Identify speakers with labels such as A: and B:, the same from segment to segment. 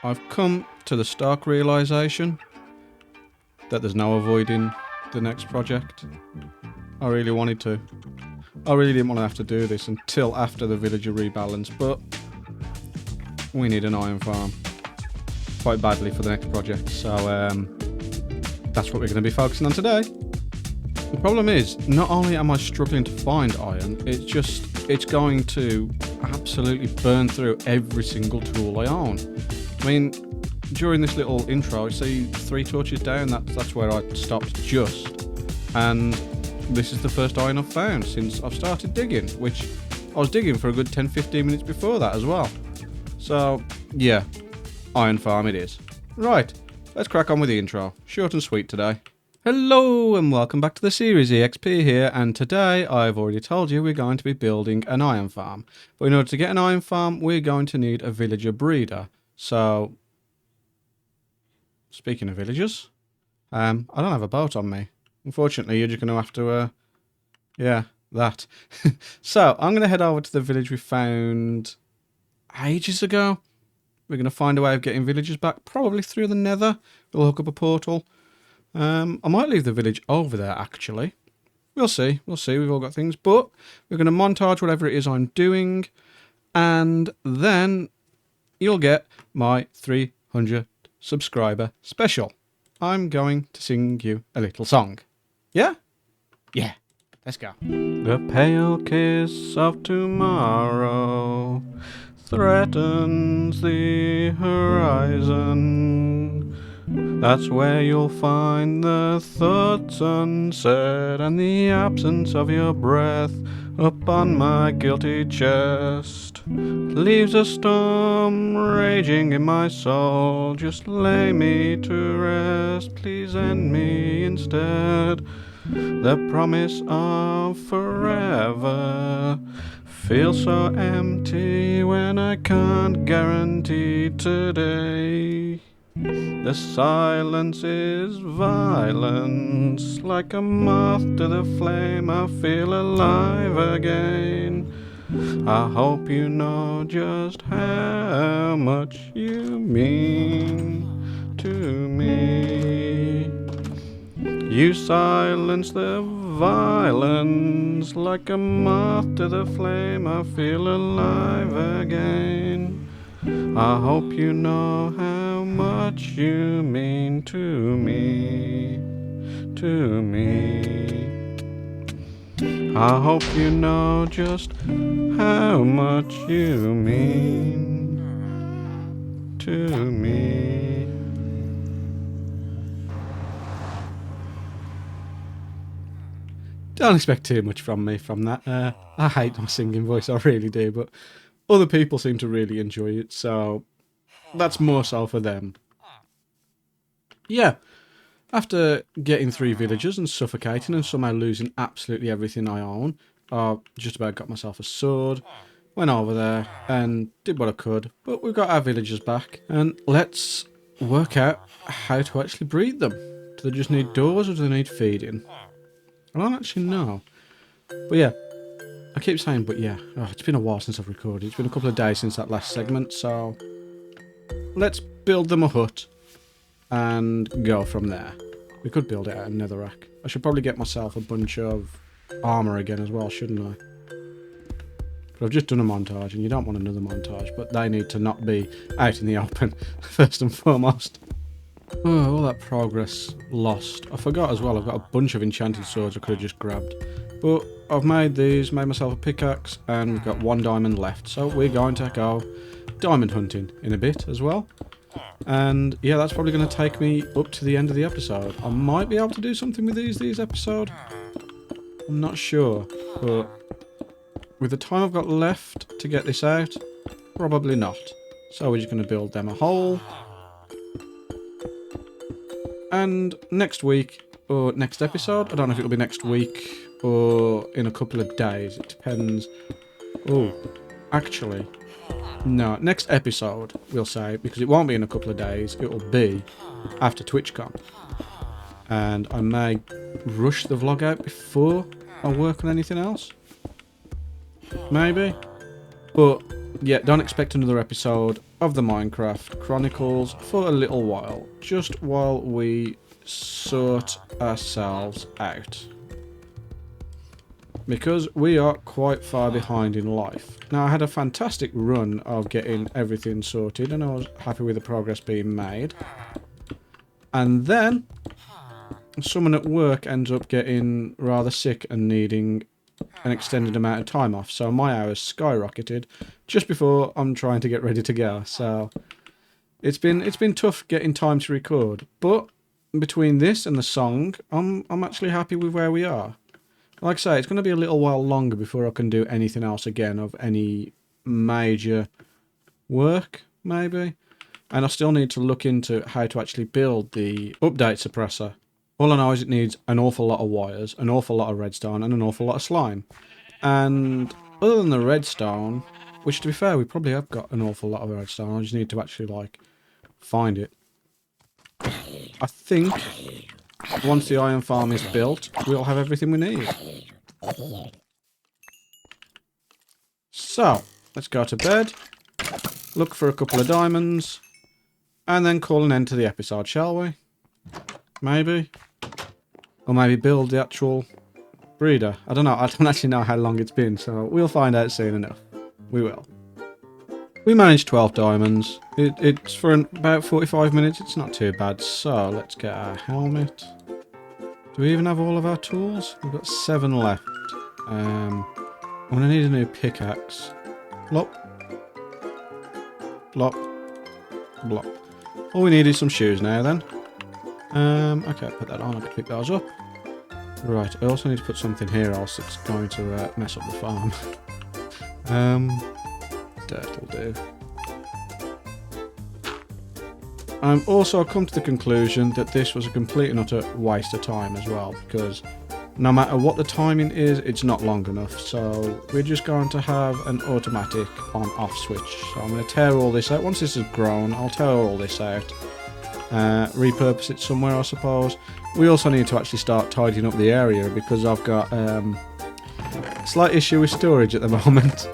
A: I've come to the stark realisation that there's no avoiding the next project. I really wanted to. I really didn't want to have to do this until after the villager rebalance, but we need an iron farm quite badly for the next project, so that's what we're going to be focusing on today. The problem is, not only am I struggling to find iron, it's going to absolutely burn through every single tool I own. I mean, during this little intro, you see 3 torches down, that's where I stopped just. And this is the first iron I've found since I've started digging, which I was digging for a good 10-15 minutes before that as well. So, yeah, iron farm it is. Right, let's crack on with the intro. Short and sweet today. Hello and welcome back to the series. EXP here, and today I've already told you we're going to be building an iron farm. But in order to get an iron farm, we're going to need a villager breeder. So, speaking of villagers, I don't have a boat on me. Unfortunately, you're just going to have to, yeah, that. So, I'm going to head over to the village we found ages ago. We're going to find a way of getting villagers back, probably through the nether. We'll hook up a portal. I might leave the village over there, actually. We'll see. We've all got things. But we're going to montage whatever it is I'm doing. And then you'll get my 300 subscriber special. I'm going to sing you a little song. Yeah? Yeah. Let's go. The pale kiss of tomorrow threatens the horizon. That's where you'll find the thoughts unsaid and the absence of your breath upon my guilty chest. Leaves a storm raging in my soul. Just lay me to rest, please end me instead. The promise of forever feels so empty when I can't guarantee today. The silence is violence, like a moth to the flame. I feel alive again. I hope you know just how much you mean to me. You silence the violence, like a moth to the flame. I feel alive again. I hope you know how much you mean to me, to me. I hope you know just how much you mean to me. Don't expect too much from me from that. I hate my singing voice, I really do, but other people seem to really enjoy it, so that's more so for them. Yeah, after getting 3 villagers and suffocating and somehow losing absolutely everything I own, I just about got myself a sword, went over there and did what I could, but we've got our villagers back, and let's work out how to actually breed them. Do they just need doors or do they need feeding? I don't actually know. But yeah, I keep saying, but yeah, it's been a while since I've recorded. It's been a couple of days since that last segment, so let's build them a hut and go from there. We could build it out of netherrack. I should probably get myself a bunch of armour again as well, shouldn't I? But I've just done a montage, and you don't want another montage, but they need to not be out in the open, first and foremost. Oh, all that progress lost. I forgot as well, I've got a bunch of enchanted swords I could have just grabbed. But I've made myself a pickaxe, and we've got 1 diamond left. So we're going to go diamond hunting in a bit as well. And yeah, that's probably going to take me up to the end of the episode. I might be able to do something with these episode. I'm not sure, but with the time I've got left to get this out, probably not. So we're just going to build them a hole. And next week, or next episode, I don't know if it'll be next week or in a couple of days, it depends. Oh, actually, no, next episode, we'll say, because it won't be in a couple of days, it will be after TwitchCon. And I may rush the vlog out before I work on anything else. Maybe. But, yeah, don't expect another episode of the Minecraft Chronicles for a little while, just while we sort ourselves out. Because we are quite far behind in life. Now, I had a fantastic run of getting everything sorted, and I was happy with the progress being made. And then, someone at work ends up getting rather sick and needing an extended amount of time off, so my hours skyrocketed just before I'm trying to get ready to go. So it's been tough getting time to record, but between this and the song, I'm actually happy with where we are. Like I say, it's going to be a little while longer before I can do anything else again of any major work, maybe. And I still need to look into how to actually build the update suppressor. All I know is it needs an awful lot of wires, an awful lot of redstone, and an awful lot of slime. And other than the redstone, which to be fair, we probably have got an awful lot of redstone, I just need to actually, like, find it. I think once the iron farm is built, we'll have everything we need. So, let's go to bed, look for a couple of diamonds, and then call an end to the episode, shall we? Maybe? Or maybe build the actual breeder. I don't know. I don't actually know how long it's been, so we'll find out soon enough. We will. We managed 12 diamonds. It's for about 45 minutes. It's not too bad. So, let's get our helmet. Do we even have all of our tools? We've got 7 left. I'm going to need a new pickaxe. Blop. Blop. Blop. All we need is some shoes now, then. Okay, put that on. I can pick those up. Right, I also need to put something here, else it's going to mess up the farm. Dirt'll do. I'm also come to the conclusion that this was a complete and utter waste of time as well, because no matter what the timing is, it's not long enough. So we're just going to have an automatic on-off switch. So I'm going to tear all this out. Once this has grown, I'll tear all this out. Repurpose it somewhere, I suppose. We also need to actually start tidying up the area because I've got a slight issue with storage at the moment.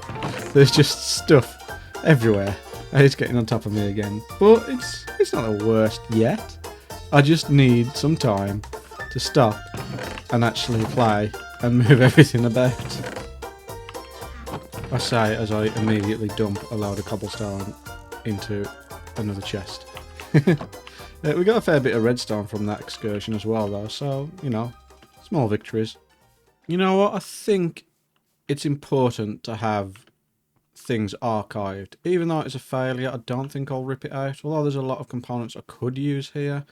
A: There's just stuff everywhere. It's getting on top of me again. But it's not the worst yet. I just need some time to stop and actually play and move everything about. I say as I immediately dump a load of cobblestone into another chest. We got a fair bit of redstone from that excursion as well, though, so, you know, small victories. You know what? I think it's important to have things archived. Even though it's a failure, I don't think I'll rip it out. Although there's a lot of components I could use here,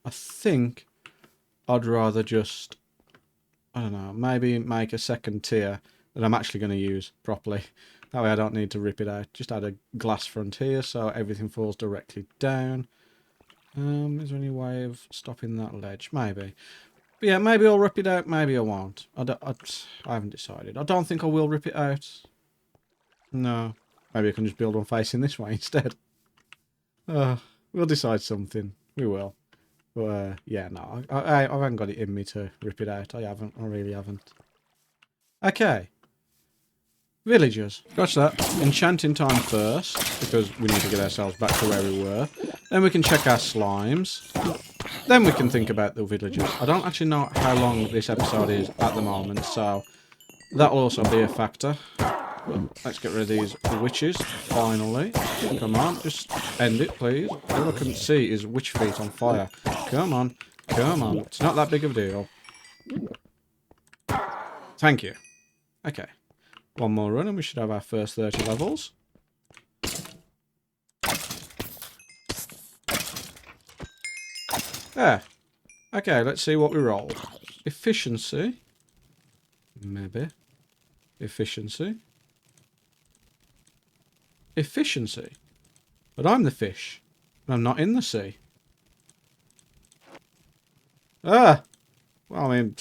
A: I think I'd rather just, I don't know, maybe make a second tier that I'm actually going to use properly. That way I don't need to rip it out. Just add a glass front here so everything falls directly down. Is there any way of stopping that ledge? Maybe. But yeah, maybe I'll rip it out, maybe I won't. I haven't decided. I don't think I will rip it out. No. Maybe I can just build one facing this way instead. We'll decide something. We will. But yeah, no. I haven't got it in me to rip it out. I haven't. I really haven't. Okay. Villagers. Scratch that. Enchanting time first, because we need to get ourselves back to where we were. Then we can check our slimes. Then we can think about the villagers. I don't actually know how long this episode is at the moment, so that'll also be a factor. But let's get rid of these witches, finally. Come on, just end it, please. All I can see is witch feet on fire. Come on, come on. It's not that big of a deal. Thank you. Okay. One more run and we should have our first 30 levels. There. Okay, let's see what we roll. Efficiency. Maybe. Efficiency. Efficiency. But I'm the fish. And I'm not in the sea. Ah! Well, I mean,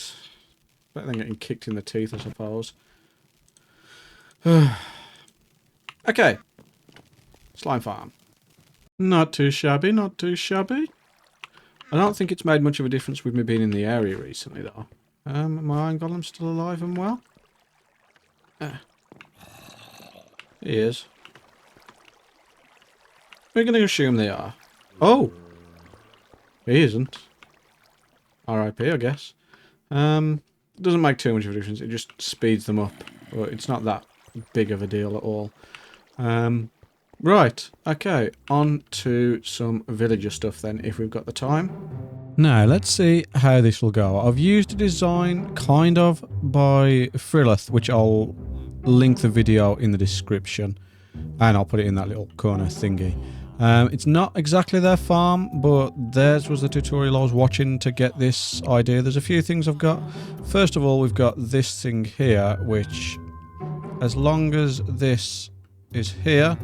A: better than getting kicked in the teeth, I suppose. Okay. Slime farm. Not too shabby, not too shabby. I don't think it's made much of a difference with me being in the area recently, though. My iron golem still alive and well? He is. We're going to assume they are. Oh! He isn't. R.I.P. I guess. It doesn't make too much of a difference. It just speeds them up. But it's not that big of a deal at all. Right. Okay. On to some villager stuff then, if we've got the time. Now, let's see how this will go. I've used a design kind of by Frillith, which I'll link the video in the description. And I'll put it in that little corner thingy. It's not exactly their farm, but theirs was the tutorial I was watching to get this idea. There's a few things I've got. First of all, we've got this thing here, which, as long as this is here,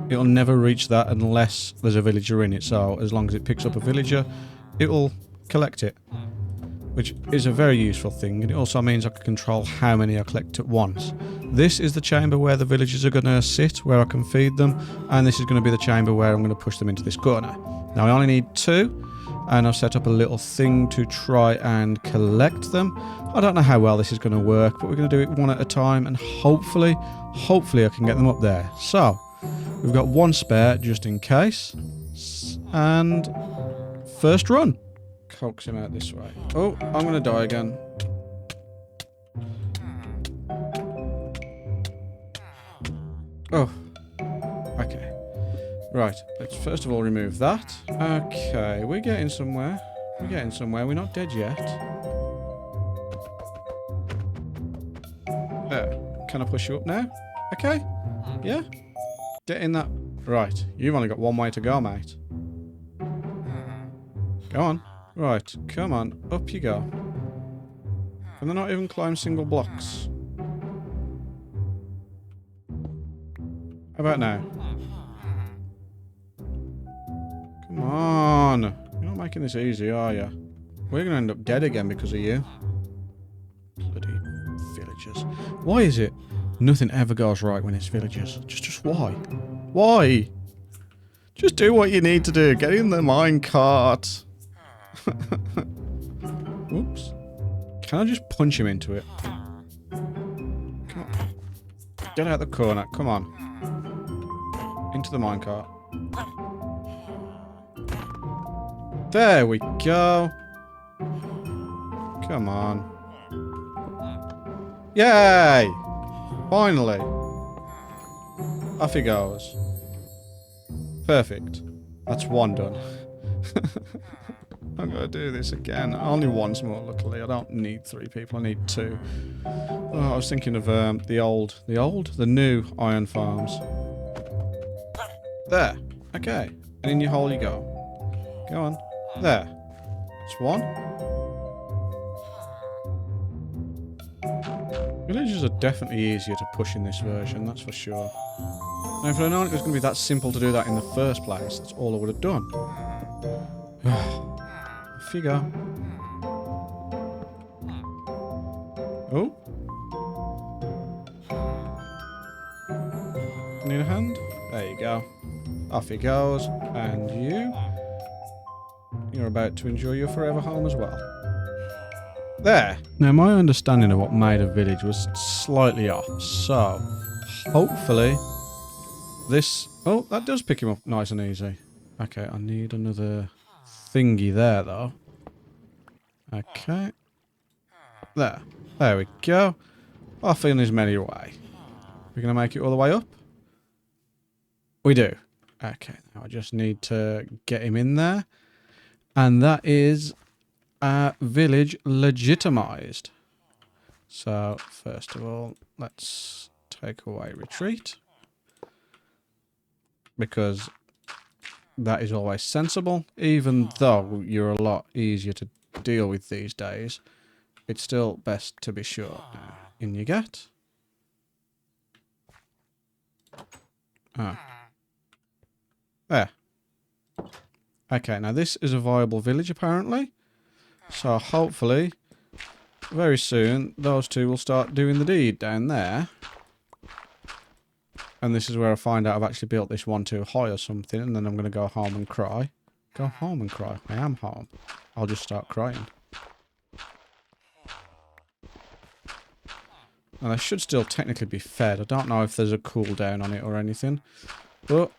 A: it'll never reach that unless there's a villager in it. So as long as it picks up a villager, it will collect it, which is a very useful thing. And it also means I can control how many I collect at once. This is the chamber where the villagers are going to sit, where I can feed them, and this is going to be the chamber where I'm going to push them into this corner. Now I only need 2, and I've set up a little thing to try and collect them. I don't know how well this is going to work, but we're going to do it one at a time, and hopefully I can get them up there. So, we've got 1 spare just in case, and first run. Coax him out this way. Oh, I'm going to die again. Oh, okay. Right, let's first of all remove that. Okay, we're getting somewhere. We're getting somewhere. We're not dead yet. There. Can I push you up now? Okay. Yeah? Get in that. Right, you've only got 1 way to go, mate. Go on. Right, come on. Up you go. Can they not even climb single blocks? How about now? Come on. You're not making this easy, are you? We're going to end up dead again because of you. Bloody villagers. Why is it nothing ever goes right when it's villagers? Just why? Why? Just do what you need to do. Get in the minecart. Oops. Can I just punch him into it? Come on. Get out the corner. Come on. Into the minecart. There we go. Come on. Yay! Finally. Off he goes. Perfect. That's 1 done. I'm gonna do this again. Only 1's more, luckily. I don't need 3 people. I need 2. Oh, I was thinking of the new iron farms. There. Okay. And in your hole you go. Go on. There. That's 1. Villagers are definitely easier to push in this version, that's for sure. Now, if I'd known it was going to be that simple to do that in the first place, that's all I would have done. Off you go. Oh. Need a hand? There you go. Off he goes. And you're about to enjoy your forever home as well. There. Now, my understanding of what made a village was slightly off, so hopefully this... Oh, that does pick him up nice and easy. Okay, I need another thingy there, though. Okay. There. There we go. Off in his merry way. We're going to make it all the way up? We do. Okay, now I just need to get him in there. And that is village legitimized. So, first of all, let's take away retreat. Because that is always sensible. Even though you're a lot easier to deal with these days, it's still best to be sure. Now, in you get. Ah. There. Okay, now this is a viable village apparently. So hopefully, very soon, those two will start doing the deed down there. And this is where I find out I've actually built this one too high or something, and then I'm going to go home and cry. Go home and cry. I am home. I'll just start crying. And I should still technically be fed. I don't know if there's a cooldown on it or anything. But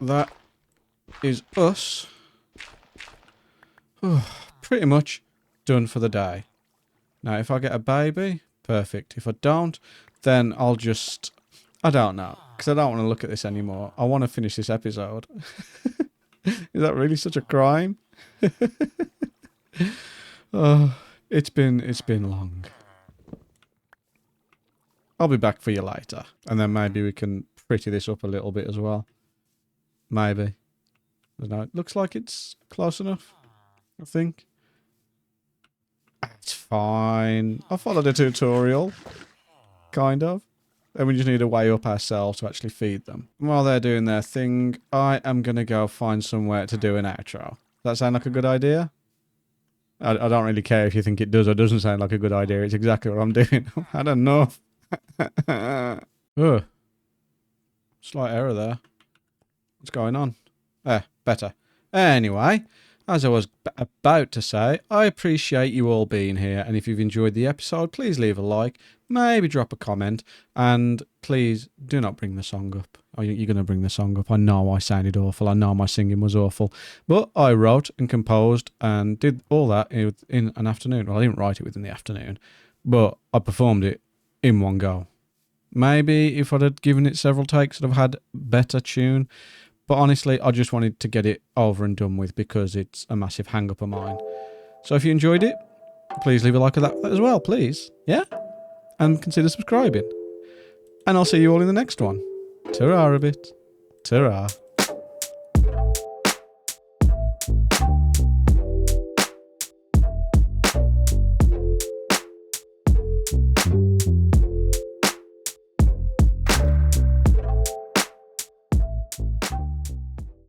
A: that is us. Pretty much done for the day. Now, if I get a baby, perfect. If I don't, then I'll just... I don't know, because I don't want to look at this anymore. I want to finish this episode. Is that really such a crime? Oh, it's been long. I'll be back for you later. And then maybe we can pretty this up a little bit as well. Maybe. I don't know. It looks like it's close enough, I think. It's fine. I followed a tutorial. Kind of. Then we just need to weigh up ourselves to actually feed them. While they're doing their thing, I am going to go find somewhere to do an outro. Does that sound like a good idea? I don't really care if you think it does or doesn't sound like a good idea. It's exactly what I'm doing. I've had enough. Ugh. Slight error there. What's going on? Better. Anyway, as I was about to say, I appreciate you all being here, and if you've enjoyed the episode, please leave a like, maybe drop a comment, and please do not bring the song up. Oh, you're going to bring the song up. I know I sounded awful. I know my singing was awful. But I wrote and composed and did all that in an afternoon. Well, I didn't write it within the afternoon, but I performed it in one go. Maybe if I'd have given it several takes, I'd have had better tune. But honestly, I just wanted to get it over and done with because it's a massive hang-up of mine. So if you enjoyed it, please leave a like of that as well, please. Yeah? And consider subscribing. And I'll see you all in the next one. Ta-ra a bit. Ta-ra.